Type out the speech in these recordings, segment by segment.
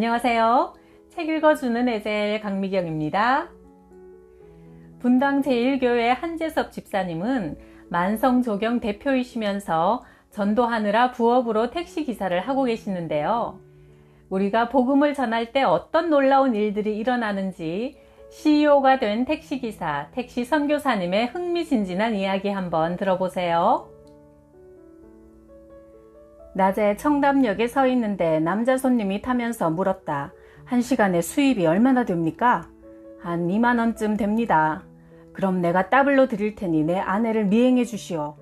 안녕하세요. 책 읽어주는 에젤 강미경입니다. 분당 제1교회 한재섭 집사님은 만성조경 대표이시면서 전도하느라 부업으로 택시기사를 하고 계시는데요. 우리가 복음을 전할 때 어떤 놀라운 일들이 일어나는지 CEO가 된 택시기사, 택시 선교사님의 흥미진진한 이야기 한번 들어보세요. 낮에 청담역에 서 있는데 남자 손님이 타면서 물었다. 1시간에 수입이 얼마나 됩니까? 한 2만원쯤 됩니다. 그럼 내가 더블로 드릴 테니 내 아내를 미행해 주시오.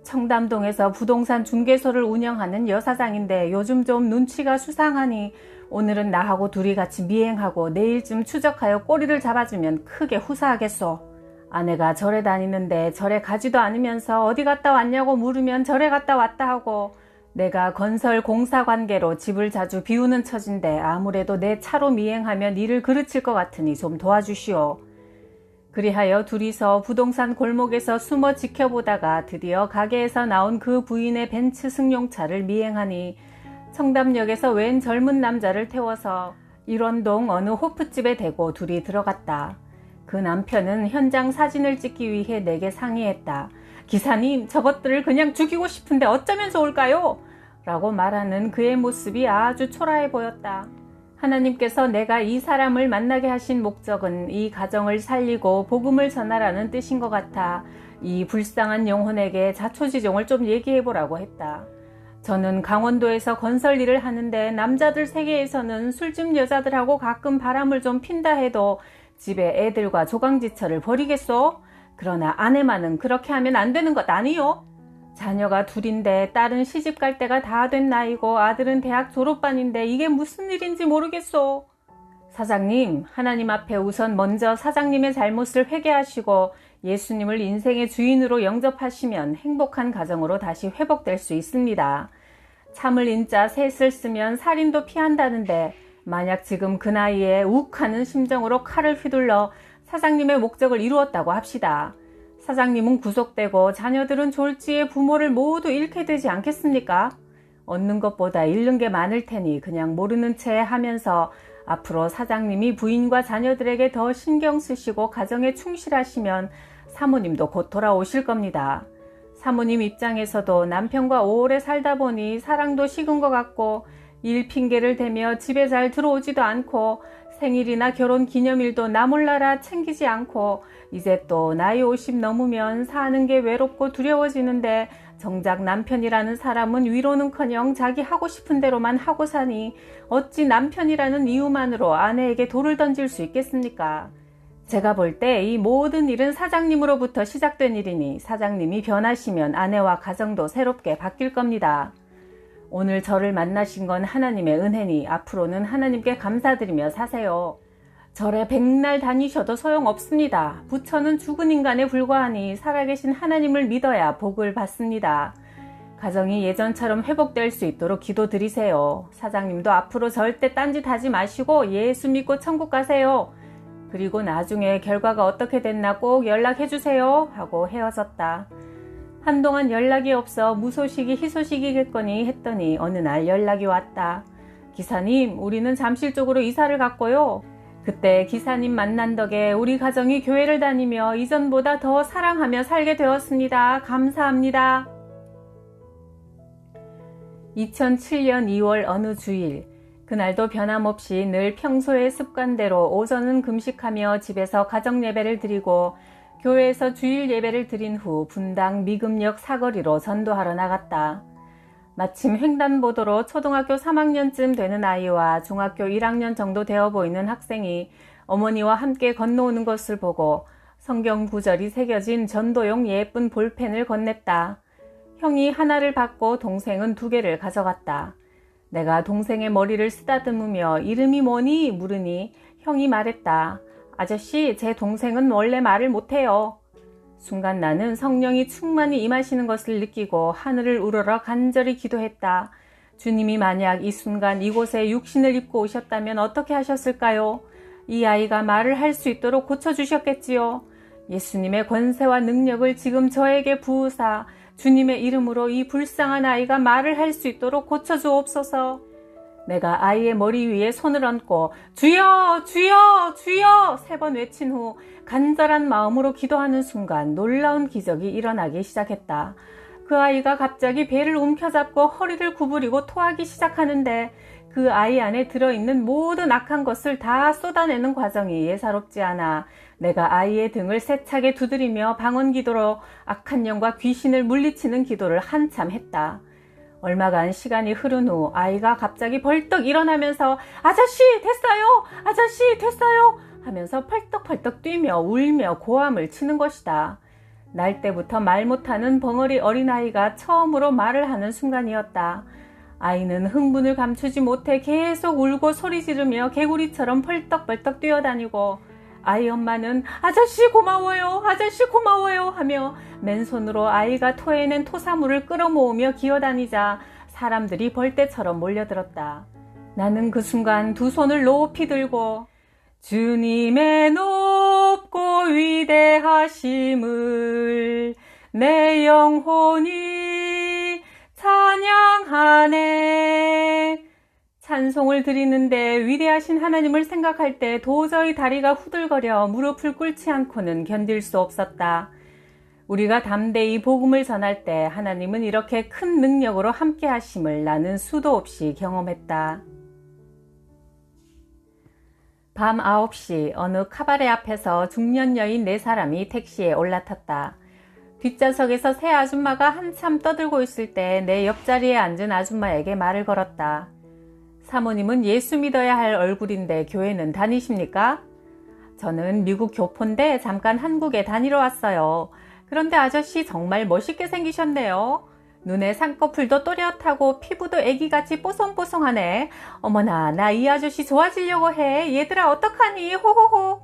청담동에서 부동산 중개소를 운영하는 여사장인데 요즘 좀 눈치가 수상하니 오늘은 나하고 둘이 같이 미행하고 내일쯤 추적하여 꼬리를 잡아주면 크게 후사하겠소. 아내가 절에 다니는데 절에 가지도 않으면서 어디 갔다 왔냐고 물으면 절에 갔다 왔다 하고, 내가 건설 공사 관계로 집을 자주 비우는 처진데 아무래도 내 차로 미행하면 일을 그르칠 것 같으니 좀 도와주시오. 그리하여 둘이서 부동산 골목에서 숨어 지켜보다가 드디어 가게에서 나온 그 부인의 벤츠 승용차를 미행하니 청담역에서 웬 젊은 남자를 태워서 일원동 어느 호프집에 대고 둘이 들어갔다. 그 남편은 현장 사진을 찍기 위해 내게 상의했다. 기사님, 저것들을 그냥 죽이고 싶은데 어쩌면 좋을까요? 라고 말하는 그의 모습이 아주 초라해 보였다. 하나님께서 내가 이 사람을 만나게 하신 목적은 이 가정을 살리고 복음을 전하라는 뜻인 것 같아 이 불쌍한 영혼에게 자초지종을 좀 얘기해보라고 했다. 저는 강원도에서 건설 일을 하는데 남자들 세계에서는 술집 여자들하고 가끔 바람을 좀 핀다 해도 집에 애들과 조강지처를 버리겠소? 그러나 아내만은 그렇게 하면 안 되는 것 아니요? 자녀가 둘인데 딸은 시집 갈 때가 다 된 나이고 아들은 대학 졸업반인데 이게 무슨 일인지 모르겠소. 사장님, 하나님 앞에 우선 먼저 사장님의 잘못을 회개하시고 예수님을 인생의 주인으로 영접하시면 행복한 가정으로 다시 회복될 수 있습니다. 참을 인자 셋을 쓰면 살인도 피한다는데 만약 지금 그 나이에 욱하는 심정으로 칼을 휘둘러 사장님의 목적을 이루었다고 합시다. 사장님은 구속되고 자녀들은 졸지에 부모를 모두 잃게 되지 않겠습니까? 얻는 것보다 잃는 게 많을 테니 그냥 모르는 채 하면서 앞으로 사장님이 부인과 자녀들에게 더 신경 쓰시고 가정에 충실하시면 사모님도 곧 돌아오실 겁니다. 사모님 입장에서도 남편과 오래 살다 보니 사랑도 식은 것 같고 일 핑계를 대며 집에 잘 들어오지도 않고 생일이나 결혼 기념일도 나 몰라라 챙기지 않고 이제 또 나이 50 넘으면 사는 게 외롭고 두려워지는데 정작 남편이라는 사람은 위로는커녕 자기 하고 싶은 대로만 하고 사니 어찌 남편이라는 이유만으로 아내에게 돌을 던질 수 있겠습니까? 제가 볼 때 이 모든 일은 사장님으로부터 시작된 일이니 사장님이 변하시면 아내와 가정도 새롭게 바뀔 겁니다. 오늘 저를 만나신 건 하나님의 은혜니 앞으로는 하나님께 감사드리며 사세요. 절에 백날 다니셔도 소용없습니다. 부처는 죽은 인간에 불과하니 살아계신 하나님을 믿어야 복을 받습니다. 가정이 예전처럼 회복될 수 있도록 기도드리세요. 사장님도 앞으로 절대 딴짓하지 마시고 예수 믿고 천국 가세요. 그리고 나중에 결과가 어떻게 됐나 꼭 연락해주세요 하고 헤어졌다. 한동안 연락이 없어 무소식이 희소식이겠거니 했더니 어느 날 연락이 왔다. 기사님, 우리는 잠실 쪽으로 이사를 갔고요. 그때 기사님 만난 덕에 우리 가정이 교회를 다니며 이전보다 더 사랑하며 살게 되었습니다. 감사합니다. 2007년 2월 어느 주일, 그날도 변함없이 늘 평소의 습관대로 오전은 금식하며 집에서 가정 예배를 드리고 교회에서 주일 예배를 드린 후 분당 미금역 사거리로 전도하러 나갔다. 마침 횡단보도로 초등학교 3학년쯤 되는 아이와 중학교 1학년 정도 되어 보이는 학생이 어머니와 함께 건너오는 것을 보고 성경 구절이 새겨진 전도용 예쁜 볼펜을 건넸다. 형이 하나를 받고 동생은 2개를 가져갔다. 내가 동생의 머리를 쓰다듬으며 이름이 뭐니? 물으니 형이 말했다. 아저씨, 제 동생은 원래 말을 못해요. 순간 나는 성령이 충만히 임하시는 것을 느끼고 하늘을 우러러 간절히 기도했다. 주님이 만약 이 순간 이곳에 육신을 입고 오셨다면 어떻게 하셨을까요? 이 아이가 말을 할 수 있도록 고쳐주셨겠지요. 예수님의 권세와 능력을 지금 저에게 부으사 주님의 이름으로 이 불쌍한 아이가 말을 할 수 있도록 고쳐주옵소서. 내가 아이의 머리 위에 손을 얹고 주여 주여 주여 3번 외친 후 간절한 마음으로 기도하는 순간 놀라운 기적이 일어나기 시작했다. 그 아이가 갑자기 배를 움켜잡고 허리를 구부리고 토하기 시작하는데 그 아이 안에 들어있는 모든 악한 것을 다 쏟아내는 과정이 예사롭지 않아 내가 아이의 등을 세차게 두드리며 방언 기도로 악한 영과 귀신을 물리치는 기도를 한참 했다. 얼마간 시간이 흐른 후 아이가 갑자기 벌떡 일어나면서 아저씨 됐어요! 아저씨 됐어요! 하면서 펄떡펄떡 뛰며 울며 고함을 치는 것이다. 날 때부터 말 못하는 벙어리 어린아이가 처음으로 말을 하는 순간이었다. 아이는 흥분을 감추지 못해 계속 울고 소리 지르며 개구리처럼 펄떡펄떡 뛰어다니고 아이 엄마는 아저씨 고마워요 아저씨 고마워요 하며 맨손으로 아이가 토해낸 토사물을 끌어모으며 기어다니자 사람들이 벌떼처럼 몰려들었다. 나는 그 순간 두 손을 높이 들고 주님의 높고 위대하심을 내 영혼이 찬양하네. 찬송을 드리는데 위대하신 하나님을 생각할 때 도저히 다리가 후들거려 무릎을 꿇지 않고는 견딜 수 없었다. 우리가 담대히 복음을 전할 때 하나님은 이렇게 큰 능력으로 함께 하심을 나는 수도 없이 경험했다. 밤 9시 어느 카바레 앞에서 중년 여인 4사람이 택시에 올라탔다. 뒷좌석에서 새 아줌마가 한참 떠들고 있을 때 내 옆자리에 앉은 아줌마에게 말을 걸었다. 사모님은 예수 믿어야 할 얼굴인데 교회는 다니십니까? 저는 미국 교포인데 잠깐 한국에 다니러 왔어요. 그런데 아저씨 정말 멋있게 생기셨네요. 눈에 쌍꺼풀도 또렷하고 피부도 애기같이 뽀송뽀송하네. 어머나 나 이 아저씨 좋아지려고 해. 얘들아 어떡하니 호호호.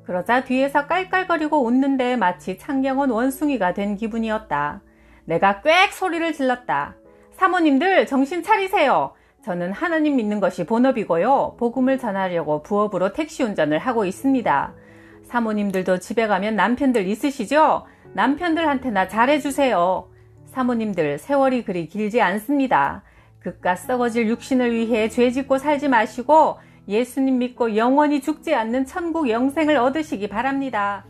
그러자 뒤에서 깔깔거리고 웃는데 마치 창경원 원숭이가 된 기분이었다. 내가 꽥 소리를 질렀다. 사모님들 정신 차리세요. 저는 하나님 믿는 것이 본업이고요. 복음을 전하려고 부업으로 택시 운전을 하고 있습니다. 사모님들도 집에 가면 남편들 있으시죠? 남편들한테나 잘해주세요. 사모님들 세월이 그리 길지 않습니다. 그깟 썩어질 육신을 위해 죄짓고 살지 마시고 예수님 믿고 영원히 죽지 않는 천국 영생을 얻으시기 바랍니다.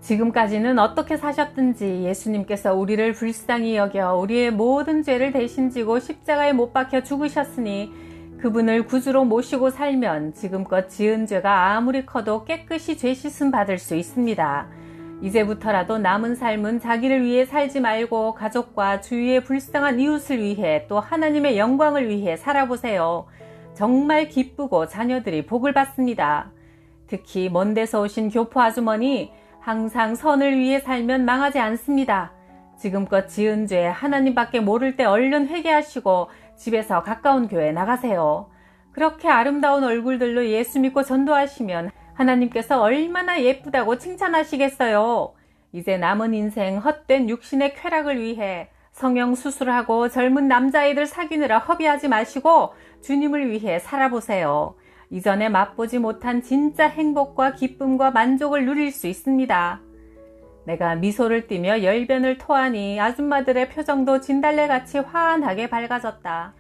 지금까지는 어떻게 사셨든지 예수님께서 우리를 불쌍히 여겨 우리의 모든 죄를 대신 지고 십자가에 못 박혀 죽으셨으니 그분을 구주로 모시고 살면 지금껏 지은 죄가 아무리 커도 깨끗이 죄 씻음 받을 수 있습니다. 이제부터라도 남은 삶은 자기를 위해 살지 말고 가족과 주위의 불쌍한 이웃을 위해 또 하나님의 영광을 위해 살아보세요. 정말 기쁘고 자녀들이 복을 받습니다. 특히 먼 데서 오신 교포 아주머니 항상 선을 위해 살면 망하지 않습니다. 지금껏 지은 죄 하나님밖에 모를 때 얼른 회개하시고 집에서 가까운 교회 나가세요. 그렇게 아름다운 얼굴들로 예수 믿고 전도하시면 하나님께서 얼마나 예쁘다고 칭찬하시겠어요. 이제 남은 인생 헛된 육신의 쾌락을 위해 성형 수술하고 젊은 남자애들 사귀느라 허비하지 마시고 주님을 위해 살아보세요. 이전에 맛보지 못한 진짜 행복과 기쁨과 만족을 누릴 수 있습니다. 내가 미소를 띠며 열변을 토하니 아줌마들의 표정도 진달래같이 환하게 밝아졌다.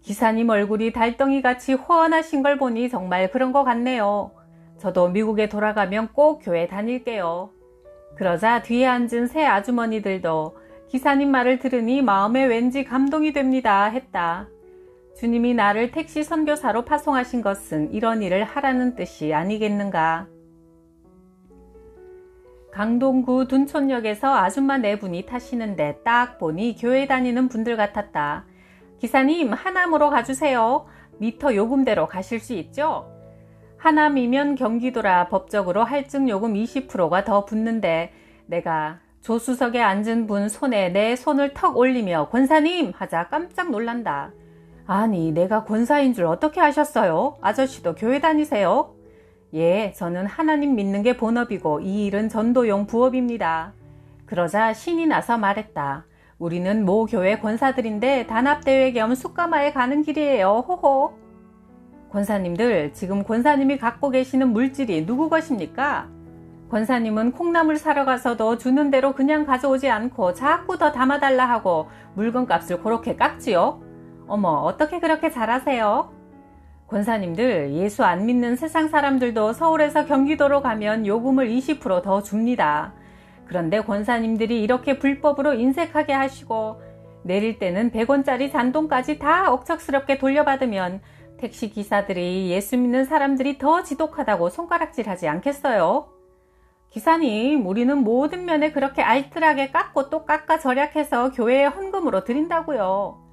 기사님 얼굴이 달덩이같이 호원하신 걸 보니 정말 그런 것 같네요. 저도 미국에 돌아가면 꼭 교회 다닐게요. 그러자 뒤에 앉은 새 아주머니들도 기사님 말을 들으니 마음에 왠지 감동이 됩니다 했다. 주님이 나를 택시 선교사로 파송하신 것은 이런 일을 하라는 뜻이 아니겠는가. 강동구 둔촌역에서 아줌마 4분이 타시는데 딱 보니 교회 다니는 분들 같았다. 기사님 하남으로 가주세요. 미터 요금대로 가실 수 있죠? 하남이면 경기도라 법적으로 할증 요금 20%가 더 붙는데 내가 조수석에 앉은 분 손에 내 손을 턱 올리며 권사님 하자 깜짝 놀란다. 아니 내가 권사인 줄 어떻게 아셨어요? 아저씨도 교회 다니세요? 예, 저는 하나님 믿는 게 본업이고 이 일은 전도용 부업입니다. 그러자 신이 나서 말했다. 우리는 모 교회 권사들인데 단합대회 겸 숯가마에 가는 길이에요. 호호. 권사님들, 지금 권사님이 갖고 계시는 물질이 누구 것입니까? 권사님은 콩나물 사러 가서도 주는 대로 그냥 가져오지 않고 자꾸 더 담아달라 하고 물건값을 그렇게 깎지요? 어머, 어떻게 그렇게 잘하세요? 권사님들, 예수 안 믿는 세상 사람들도 서울에서 경기도로 가면 요금을 20%더 줍니다. 그런데 권사님들이 이렇게 불법으로 인색하게 하시고 내릴 때는 100원짜리 잔돈까지 다 억척스럽게 돌려받으면 택시 기사들이 예수 믿는 사람들이 더 지독하다고 손가락질하지 않겠어요? 기사님, 우리는 모든 면에 그렇게 알뜰하게 깎고 또 깎아 절약해서 교회에 헌금으로 드린다고요.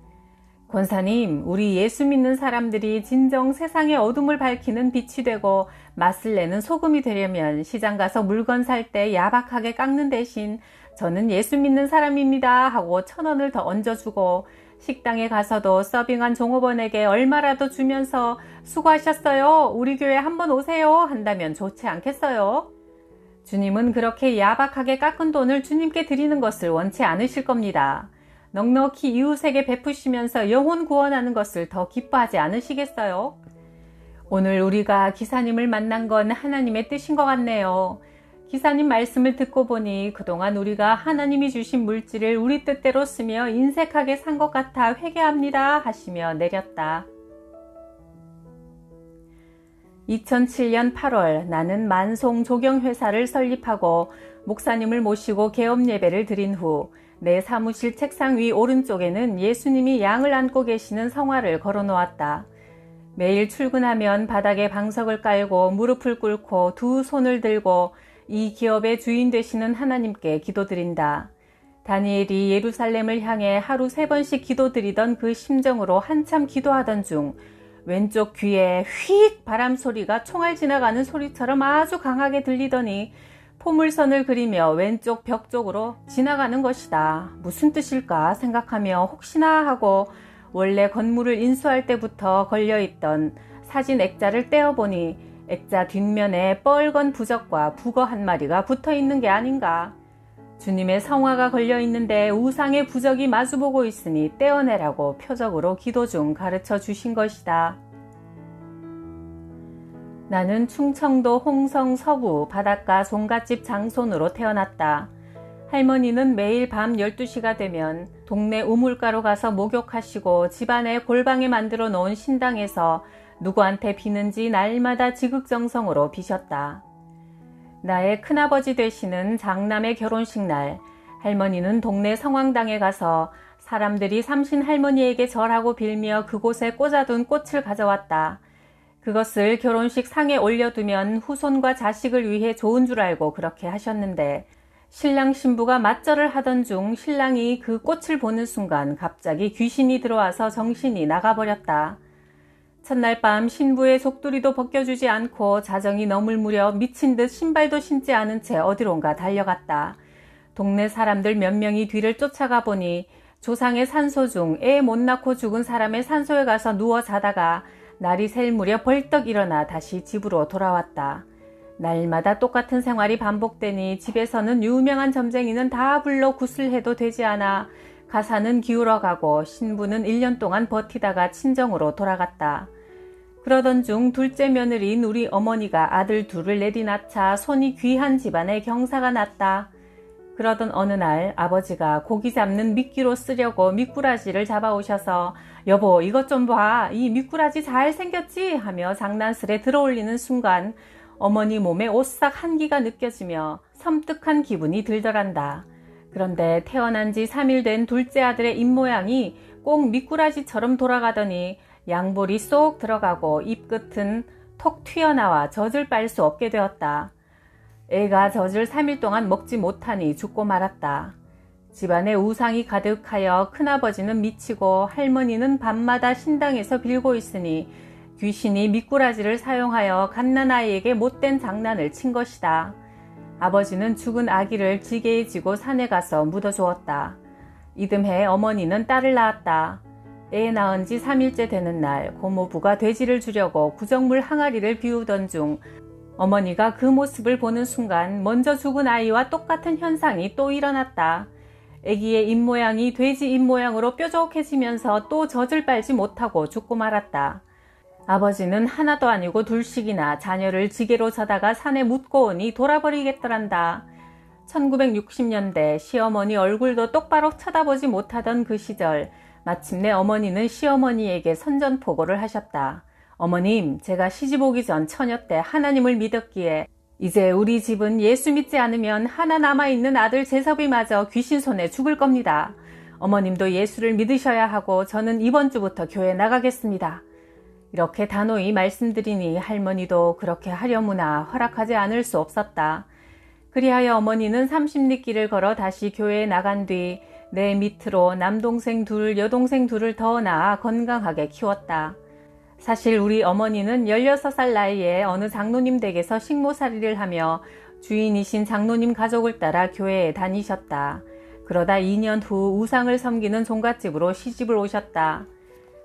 권사님, 우리 예수 믿는 사람들이 진정 세상의 어둠을 밝히는 빛이 되고 맛을 내는 소금이 되려면 시장 가서 물건 살 때 야박하게 깎는 대신 저는 예수 믿는 사람입니다 하고 1,000원을 더 얹어주고 식당에 가서도 서빙한 종업원에게 얼마라도 주면서 수고하셨어요, 우리 교회 한번 오세요 한다면 좋지 않겠어요? 주님은 그렇게 야박하게 깎은 돈을 주님께 드리는 것을 원치 않으실 겁니다. 넉넉히 이웃에게 베푸시면서 영혼 구원하는 것을 더 기뻐하지 않으시겠어요? 오늘 우리가 기사님을 만난 건 하나님의 뜻인 것 같네요. 기사님 말씀을 듣고 보니 그동안 우리가 하나님이 주신 물질을 우리 뜻대로 쓰며 인색하게 산 것 같아 회개합니다 하시며 내렸다. 2007년 8월 나는 만송 조경회사를 설립하고 목사님을 모시고 개업 예배를 드린 후 내 사무실 책상 위 오른쪽에는 예수님이 양을 안고 계시는 성화를 걸어놓았다. 매일 출근하면 바닥에 방석을 깔고 무릎을 꿇고 두 손을 들고 이 기업의 주인 되시는 하나님께 기도드린다. 다니엘이 예루살렘을 향해 하루 3번씩 기도드리던 그 심정으로 한참 기도하던 중 왼쪽 귀에 휙 바람 소리가 총알 지나가는 소리처럼 아주 강하게 들리더니 포물선을 그리며 왼쪽 벽 쪽으로 지나가는 것이다. 무슨 뜻일까 생각하며 혹시나 하고 원래 건물을 인수할 때부터 걸려있던 사진 액자를 떼어보니 액자 뒷면에 뻘건 부적과 북어 한 마리가 붙어있는 게 아닌가. 주님의 성화가 걸려있는데 우상의 부적이 마주보고 있으니 떼어내라고 표적으로 기도 중 가르쳐 주신 것이다. 나는 충청도 홍성 서구 바닷가 종갓집 장손으로 태어났다. 할머니는 매일 밤 12시가 되면 동네 우물가로 가서 목욕하시고 집안에 골방에 만들어 놓은 신당에서 누구한테 비는지 날마다 지극정성으로 비셨다. 나의 큰아버지 되시는 장남의 결혼식 날, 할머니는 동네 성황당에 가서 사람들이 삼신 할머니에게 절하고 빌며 그곳에 꽂아둔 꽃을 가져왔다. 그것을 결혼식 상에 올려두면 후손과 자식을 위해 좋은 줄 알고 그렇게 하셨는데 신랑 신부가 맞절을 하던 중 신랑이 그 꽃을 보는 순간 갑자기 귀신이 들어와서 정신이 나가버렸다. 첫날 밤 신부의 속도리도 벗겨주지 않고 자정이 넘을 무렵 미친 듯 신발도 신지 않은 채 어디론가 달려갔다. 동네 사람들 몇 명이 뒤를 쫓아가 보니 조상의 산소 중 애 못 낳고 죽은 사람의 산소에 가서 누워 자다가 날이 셀 무렵 벌떡 일어나 다시 집으로 돌아왔다. 날마다 똑같은 생활이 반복되니 집에서는 유명한 점쟁이는 다 불러 굿을 해도 되지 않아 가사는 기울어가고 신부는 1년 동안 버티다가 친정으로 돌아갔다. 그러던 중 둘째 며느리인 우리 어머니가 아들 둘을 내리낳자 손이 귀한 집안에 경사가 났다. 그러던 어느 날 아버지가 고기 잡는 미끼로 쓰려고 미꾸라지를 잡아오셔서 여보 이것 좀 봐, 이 미꾸라지 잘 생겼지? 하며 장난스레 들어올리는 순간 어머니 몸에 오싹 한기가 느껴지며 섬뜩한 기분이 들더란다. 그런데 태어난 지 3일 된 둘째 아들의 입모양이 꼭 미꾸라지처럼 돌아가더니 양볼이 쏙 들어가고 입끝은 톡 튀어나와 젖을 빨 수 없게 되었다. 애가 젖을 3일 동안 먹지 못하니 죽고 말았다. 집안에 우상이 가득하여 큰아버지는 미치고 할머니는 밤마다 신당에서 빌고 있으니 귀신이 미꾸라지를 사용하여 갓난아이에게 못된 장난을 친 것이다. 아버지는 죽은 아기를 지게에 지고 산에 가서 묻어주었다. 이듬해 어머니는 딸을 낳았다. 애 낳은 지 3일째 되는 날 고모부가 돼지를 주려고 구정물 항아리를 비우던 중 어머니가 그 모습을 보는 순간 먼저 죽은 아이와 똑같은 현상이 또 일어났다. 아기의 입모양이 돼지 입모양으로 뾰족해지면서 또 젖을 빨지 못하고 죽고 말았다. 아버지는 하나도 아니고 둘씩이나 자녀를 지게로 자다가 산에 묻고 오니 돌아버리겠더란다. 1960년대 시어머니 얼굴도 똑바로 쳐다보지 못하던 그 시절 마침내 어머니는 시어머니에게 선전포고를 하셨다. 어머님, 제가 시집 오기 전 처녀 때 하나님을 믿었기에 이제 우리 집은 예수 믿지 않으면 하나 남아있는 아들 재섭이마저 귀신 손에 죽을 겁니다. 어머님도 예수를 믿으셔야 하고 저는 이번 주부터 교회 나가겠습니다. 이렇게 단호히 말씀드리니 할머니도 그렇게 하려무나 허락하지 않을 수 없었다. 그리하여 어머니는 30리 길을 걸어 다시 교회에 나간 뒤 내 밑으로 남동생 둘, 여동생 둘을 더 낳아 건강하게 키웠다. 사실 우리 어머니는 16살 나이에 어느 장로님 댁에서 식모살이를 하며 주인이신 장로님 가족을 따라 교회에 다니셨다. 그러다 2년 후 우상을 섬기는 종갓집으로 시집을 오셨다.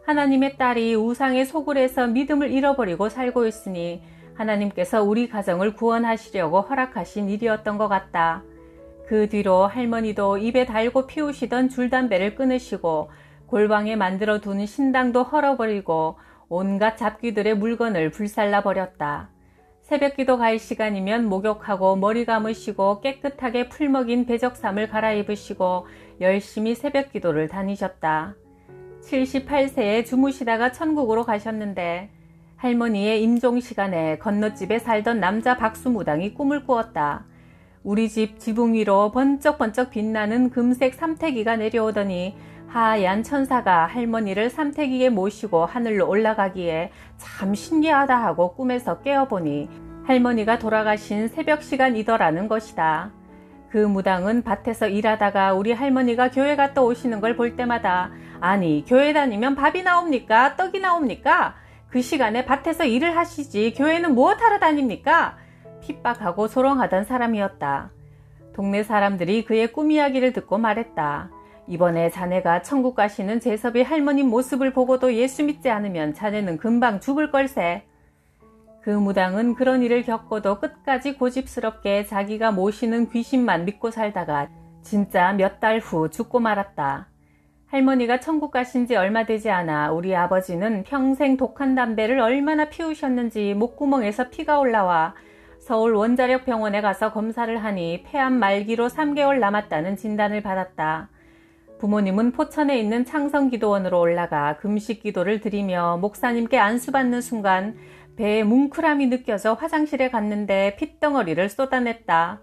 하나님의 딸이 우상에 속을 해서 믿음을 잃어버리고 살고 있으니 하나님께서 우리 가정을 구원하시려고 허락하신 일이었던 것 같다. 그 뒤로 할머니도 입에 달고 피우시던 줄담배를 끊으시고 골방에 만들어 둔 신당도 헐어버리고 온갖 잡귀들의 물건을 불살라 버렸다. 새벽기도 갈 시간이면 목욕하고 머리 감으시고 깨끗하게 풀먹인 배적삼을 갈아입으시고 열심히 새벽기도를 다니셨다. 78세에 주무시다가 천국으로 가셨는데 할머니의 임종 시간에 건너집에 살던 남자 박수무당이 꿈을 꾸었다. 우리 집 지붕 위로 번쩍번쩍 빛나는 금색 삼태기가 내려오더니 하얀 천사가 할머니를 삼태기에 모시고 하늘로 올라가기에 참 신기하다 하고 꿈에서 깨어보니 할머니가 돌아가신 새벽 시간이더라는 것이다. 그 무당은 밭에서 일하다가 우리 할머니가 교회 갔다 오시는 걸 볼 때마다 아니 교회 다니면 밥이 나옵니까? 떡이 나옵니까? 그 시간에 밭에서 일을 하시지 교회는 무엇하러 다닙니까? 핍박하고 조롱하던 사람이었다. 동네 사람들이 그의 꿈 이야기를 듣고 말했다. 이번에 자네가 천국 가시는 재섭이 할머니 모습을 보고도 예수 믿지 않으면 자네는 금방 죽을 걸세. 그 무당은 그런 일을 겪고도 끝까지 고집스럽게 자기가 모시는 귀신만 믿고 살다가 진짜 몇 달 후 죽고 말았다. 할머니가 천국 가신 지 얼마 되지 않아 우리 아버지는 평생 독한 담배를 얼마나 피우셨는지 목구멍에서 피가 올라와 서울 원자력 병원에 가서 검사를 하니 폐암 말기로 3개월 남았다는 진단을 받았다. 부모님은 포천에 있는 창성기도원으로 올라가 금식기도를 드리며 목사님께 안수받는 순간 배에 뭉클함이 느껴져 화장실에 갔는데 핏덩어리를 쏟아냈다.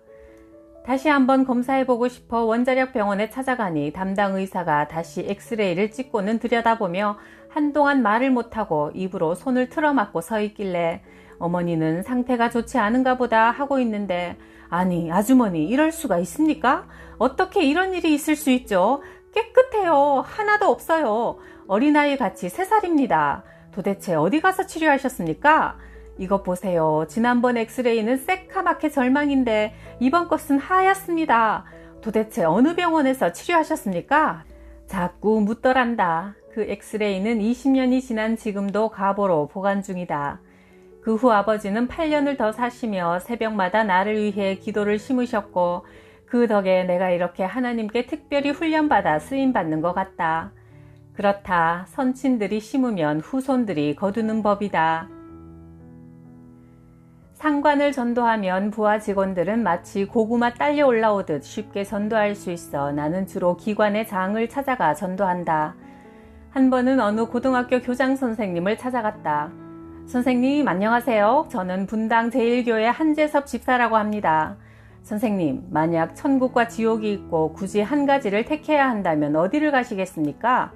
다시 한번 검사해보고 싶어 원자력 병원에 찾아가니 담당 의사가 다시 엑스레이를 찍고는 들여다보며 한동안 말을 못하고 입으로 손을 틀어막고 서 있길래 어머니는 상태가 좋지 않은가 보다 하고 있는데 아니 아주머니 이럴 수가 있습니까? 어떻게 이런 일이 있을 수 있죠? 깨끗해요. 하나도 없어요. 어린아이 같이 3살입니다. 도대체 어디 가서 치료하셨습니까? 이것 보세요. 지난번 엑스레이는 새카맣게 절망인데 이번 것은 하얗습니다. 도대체 어느 병원에서 치료하셨습니까? 자꾸 묻더란다. 그 엑스레이는 20년이 지난 지금도 가보로 보관 중이다. 그 후 아버지는 8년을 더 사시며 새벽마다 나를 위해 기도를 심으셨고 그 덕에 내가 이렇게 하나님께 특별히 훈련받아 쓰임받는 것 같다. 그렇다. 선친들이 심으면 후손들이 거두는 법이다. 상관을 전도하면 부하 직원들은 마치 고구마 딸려 올라오듯 쉽게 전도할 수 있어 나는 주로 기관의 장을 찾아가 전도한다. 한 번은 어느 고등학교 교장 선생님을 찾아갔다. 선생님 안녕하세요. 저는 분당 제1교회 한재섭 집사라고 합니다. 선생님, 만약 천국과 지옥이 있고 굳이 한 가지를 택해야 한다면 어디를 가시겠습니까?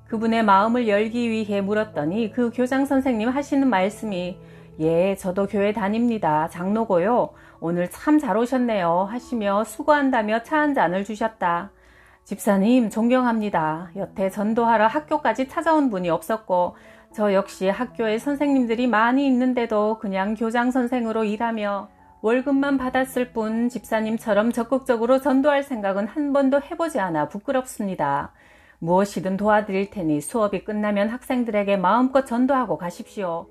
그분의 마음을 열기 위해 물었더니 그 교장 선생님 하시는 말씀이 예, 저도 교회 다닙니다. 장로고요. 오늘 참 잘 오셨네요. 하시며 수고한다며 차 한 잔을 주셨다. 집사님 존경합니다. 여태 전도하러 학교까지 찾아온 분이 없었고 저 역시 학교에 선생님들이 많이 있는데도 그냥 교장 선생으로 일하며 월급만 받았을 뿐 집사님처럼 적극적으로 전도할 생각은 한 번도 해보지 않아 부끄럽습니다. 무엇이든 도와드릴 테니 수업이 끝나면 학생들에게 마음껏 전도하고 가십시오.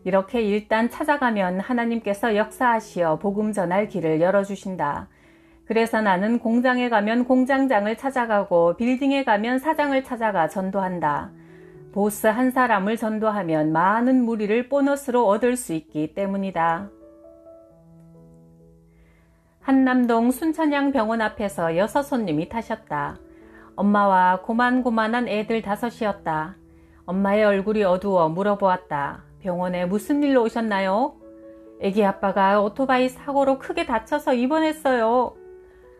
이렇게 일단 찾아가면 하나님께서 역사하시어 복음 전할 길을 열어주신다. 그래서 나는 공장에 가면 공장장을 찾아가고 빌딩에 가면 사장을 찾아가 전도한다. 보스 한 사람을 전도하면 많은 무리를 보너스로 얻을 수 있기 때문이다. 한남동 순천향 병원 앞에서 6 손님이 타셨다. 엄마와 고만고만한 애들 5이었다. 엄마의 얼굴이 어두워 물어보았다. 병원에 무슨 일로 오셨나요? 애기 아빠가 오토바이 사고로 크게 다쳐서 입원했어요.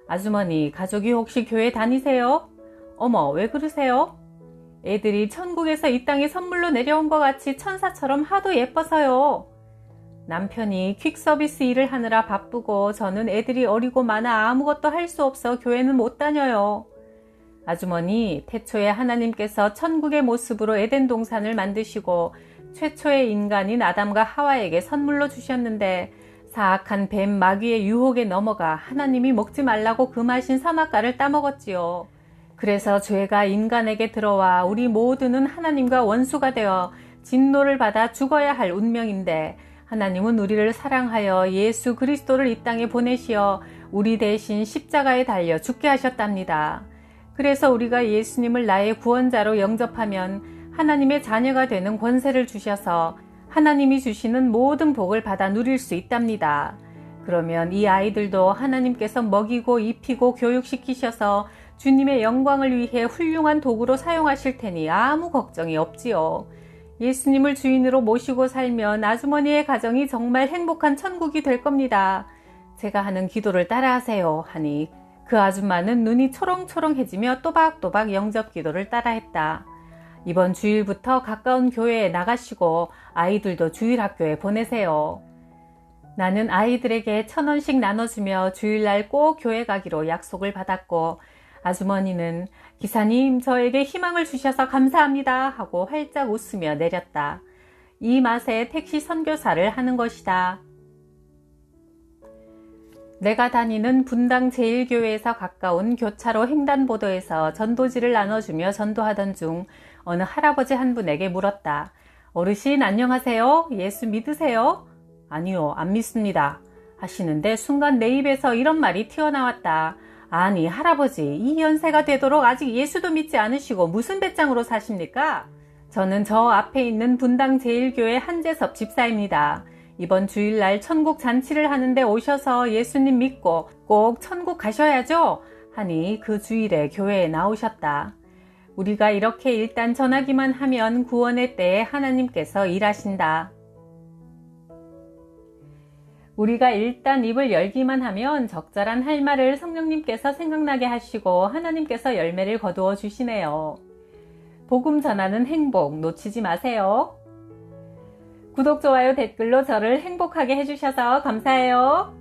아주머니, 가족이 혹시 교회 다니세요? 어머, 왜 그러세요? 애들이 천국에서 이 땅에 선물로 내려온 것 같이 천사처럼 하도 예뻐서요. 남편이 퀵 서비스 일을 하느라 바쁘고 저는 애들이 어리고 많아 아무것도 할 수 없어 교회는 못 다녀요. 아주머니, 태초에 하나님께서 천국의 모습으로 에덴 동산을 만드시고 최초의 인간인 아담과 하와에게 선물로 주셨는데 사악한 뱀 마귀의 유혹에 넘어가 하나님이 먹지 말라고 금하신 선악과를 따먹었지요. 그래서 죄가 인간에게 들어와 우리 모두는 하나님과 원수가 되어 진노를 받아 죽어야 할 운명인데 하나님은 우리를 사랑하여 예수 그리스도를 이 땅에 보내시어 우리 대신 십자가에 달려 죽게 하셨답니다. 그래서 우리가 예수님을 나의 구원자로 영접하면 하나님의 자녀가 되는 권세를 주셔서 하나님이 주시는 모든 복을 받아 누릴 수 있답니다. 그러면 이 아이들도 하나님께서 먹이고 입히고 교육시키셔서 주님의 영광을 위해 훌륭한 도구로 사용하실 테니 아무 걱정이 없지요. 예수님을 주인으로 모시고 살면 아주머니의 가정이 정말 행복한 천국이 될 겁니다. 제가 하는 기도를 따라하세요 하니 그 아줌마는 눈이 초롱초롱해지며 또박또박 영접 기도를 따라했다. 이번 주일부터 가까운 교회에 나가시고 아이들도 주일학교에 보내세요. 나는 아이들에게 1,000원씩 나눠주며 주일날 꼭 교회 가기로 약속을 받았고 아주머니는 기사님 저에게 희망을 주셔서 감사합니다 하고 활짝 웃으며 내렸다. 이 맛에 택시 선교사를 하는 것이다. 내가 다니는 분당 제1교회에서 가까운 교차로 횡단보도에서 전도지를 나눠주며 전도하던 중 어느 할아버지 한 분에게 물었다. 어르신 안녕하세요? 예수 믿으세요? 아니요, 안 믿습니다. 하시는데 순간 내 입에서 이런 말이 튀어나왔다. 아니 할아버지, 이 연세가 되도록 아직 예수도 믿지 않으시고 무슨 배짱으로 사십니까? 저는 저 앞에 있는 분당 제1교회 한재섭 집사입니다. 이번 주일날 천국 잔치를 하는데 오셔서 예수님 믿고 꼭 천국 가셔야죠? 하니 그 주일에 교회에 나오셨다. 우리가 이렇게 일단 전하기만 하면 구원의 때에 하나님께서 일하신다. 우리가 일단 입을 열기만 하면 적절한 할 말을 성령님께서 생각나게 하시고 하나님께서 열매를 거두어 주시네요. 복음 전하는 행복 놓치지 마세요. 구독, 좋아요, 댓글로 저를 행복하게 해주셔서 감사해요.